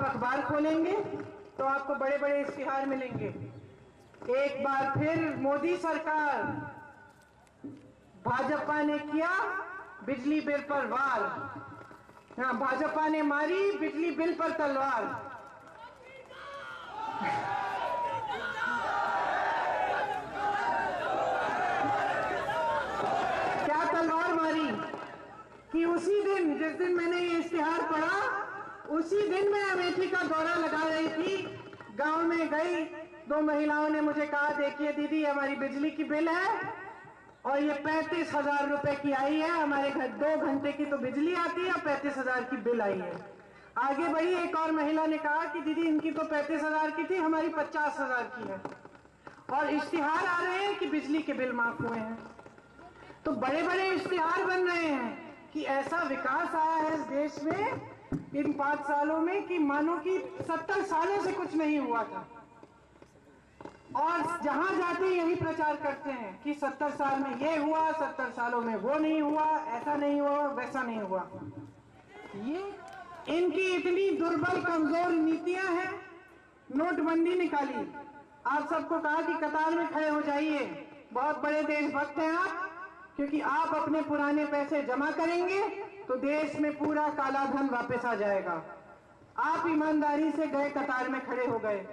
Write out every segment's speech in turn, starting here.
आप अखबार खोलेंगे तो आपको बड़े बड़े इश्तिहार मिलेंगे। एक बार फिर मोदी सरकार, भाजपा ने किया बिजली बिल पर वार, भाजपा ने मारी बिजली बिल पर तलवार। क्या तलवार मारी कि उसी दिन, जिस दिन मैंने ये इश्तिहार पढ़ा, उसी दिन मैं अमेठी का दौरा लगा रही थी, गांव में गई, 2 महिलाओं ने मुझे कहा, देखिए दीदी हमारी बिजली की बिल है और ये 35,000 रुपए की आई है, हमारे घर 2 घंटे की तो बिजली आती है, 35,000 की बिल आई है। आगे बढ़ी एक और महिला ने कहा कि दीदी इनकी तो 35,000 की थी, हमारी 50,000 की है, और इश्तिहार आ रहे हैं कि बिजली के बिल माफ हुए हैं। तो बड़े बड़े इश्तिहार बन रहे हैं कि ऐसा विकास आया है इस देश में इन 5 सालों में कि मानो कि 70 सालों से कुछ नहीं हुआ था, और जहां जाते यही प्रचार करते हैं कि 70 साल में ये हुआ, 70 सालों में वो नहीं हुआ, ऐसा नहीं हुआ, वैसा नहीं हुआ। ये इनकी इतनी दुर्बल कमजोर नीतियां हैं। नोटबंदी निकाली, आप सबको कहा कि कतार में खड़े हो जाइए, बहुत बड़े देशभक्त हैं आप, क्योंकि आप अपने पुराने पैसे जमा करेंगे तो देश में पूरा काला धन वापस आ जाएगा। आप ईमानदारी से गए, कतार में खड़े हो गए।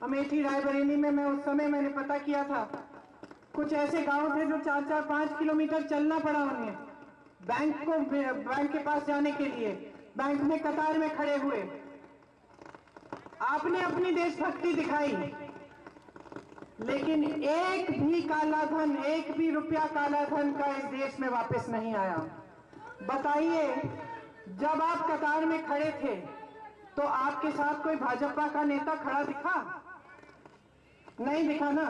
अमेठी रायबरेली में मैं उस समय मैंने पता किया था, कुछ ऐसे गांव थे जो 4-4, 5 किलोमीटर चलना पड़ा उन्हें बैंक के पास जाने के लिए। बैंक में कतार में खड़े हुए, आपने अपनी देशभक्ति दिखाई, लेकिन एक भी काला धन, एक भी रुपया काला धन का इस देश में वापस नहीं आया। बताइए, जब आप कतार में खड़े थे तो आपके साथ कोई भाजपा का नेता खड़ा दिखा? नहीं दिखा ना।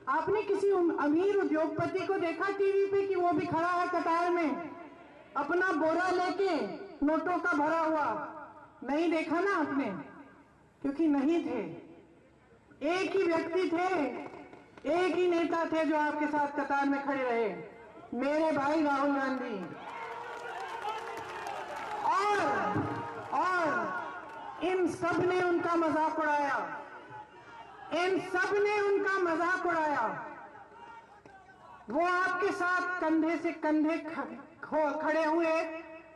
आपने किसी अमीर उद्योगपति को देखा टीवी पे कि वो भी खड़ा है कतार में अपना बोरा लेके, नोटों का भरा हुआ? नहीं देखा ना आपने, क्योंकि नहीं थे। एक ही व्यक्ति थे, एक ही नेता थे जो आपके साथ कतार में खड़े रहे, मेरे भाई राहुल गांधी। और इन सब ने उनका मजाक उड़ाया, इन सब ने उनका मजाक उड़ाया। वो आपके साथ कंधे से कंधे खड़े हुए,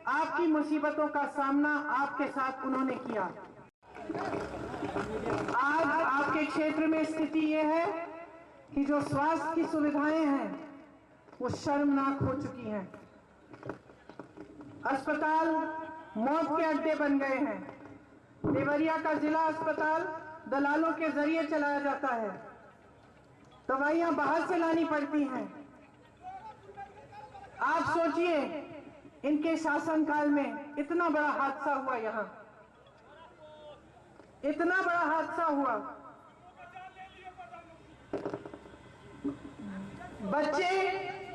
आपकी मुसीबतों का सामना आपके साथ उन्होंने किया। आज आपके क्षेत्र में स्थिति ये है कि जो स्वास्थ्य की सुविधाएं हैं वो शर्मनाक हो चुकी हैं। अस्पताल मौत के अड्डे बन गए हैं। देवरिया का जिला अस्पताल दलालों के जरिए चलाया जाता है, दवाइयां बाहर से लानी पड़ती हैं। आप सोचिए, इनके शासनकाल में इतना बड़ा हादसा हुआ, यहां इतना बड़ा हादसा हुआ, बच्चे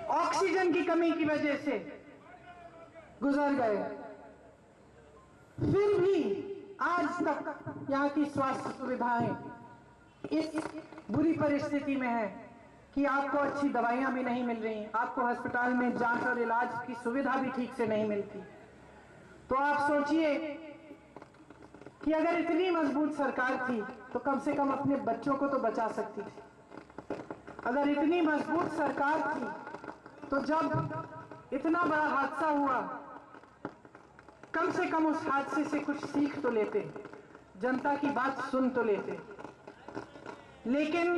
ऑक्सीजन की कमी की वजह से गुजर गए। फिर भी आज तक यहाँ की स्वास्थ्य सुविधाएं इस बुरी परिस्थिति में है कि आपको अच्छी दवाइयां भी नहीं मिल रही, आपको अस्पताल में जांच और इलाज की सुविधा भी ठीक से नहीं मिलती। तो आप सोचिए कि अगर इतनी मजबूत सरकार थी तो कम से कम अपने बच्चों को तो बचा सकती थी। अगर इतनी मजबूत सरकार थी तो जब इतना बड़ा हादसा हुआ, कम से कम उस हादसे से कुछ सीख तो लेते, जनता की बात सुन तो लेते। लेकिन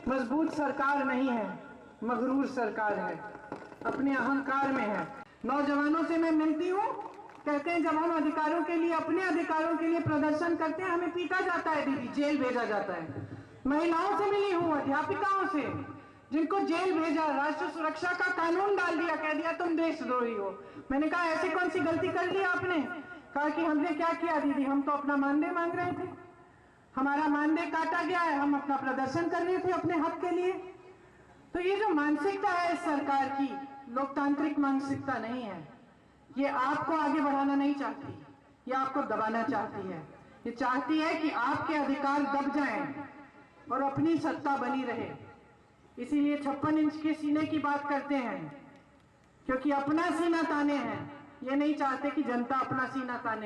मजबूत सरकार नहीं है, मगरूर सरकार है, अपने अहंकार में है। नौजवानों से मैं मिलती हूँ, कहते हैं जब हम अधिकारों के लिए, अपने अधिकारों के लिए प्रदर्शन करते हैं, हमें पीटा जाता है दीदी, जेल भेजा जाता है। महिलाओं से मिली हूँ, अध्यापिकाओं से, जिनको जेल भेजा, राष्ट्र सुरक्षा का कानून डाल दिया, कह दिया तुम देशद्रोही हो। मैंने कहा ऐसी कौन सी गलती कर ली आपने? कहा कि हमने क्या किया दीदी, हम तो अपना मानदेय मांग रहे थे, हमारा मानदेय काटा गया है, हम अपना प्रदर्शन कर रहे थे अपने हक के लिए। तो ये जो मानसिकता है इस सरकार की, लोकतांत्रिक मानसिकता नहीं है। ये आपको आगे बढ़ाना नहीं चाहती, ये आपको दबाना चाहती है। ये चाहती है कि आपके अधिकार दब जाएं और अपनी सत्ता बनी रहे। इसीलिए 56 इंच के सीने की बात करते हैं, क्योंकि अपना सीना ताने हैं, ये नहीं चाहते कि जनता अपना सीना ताने।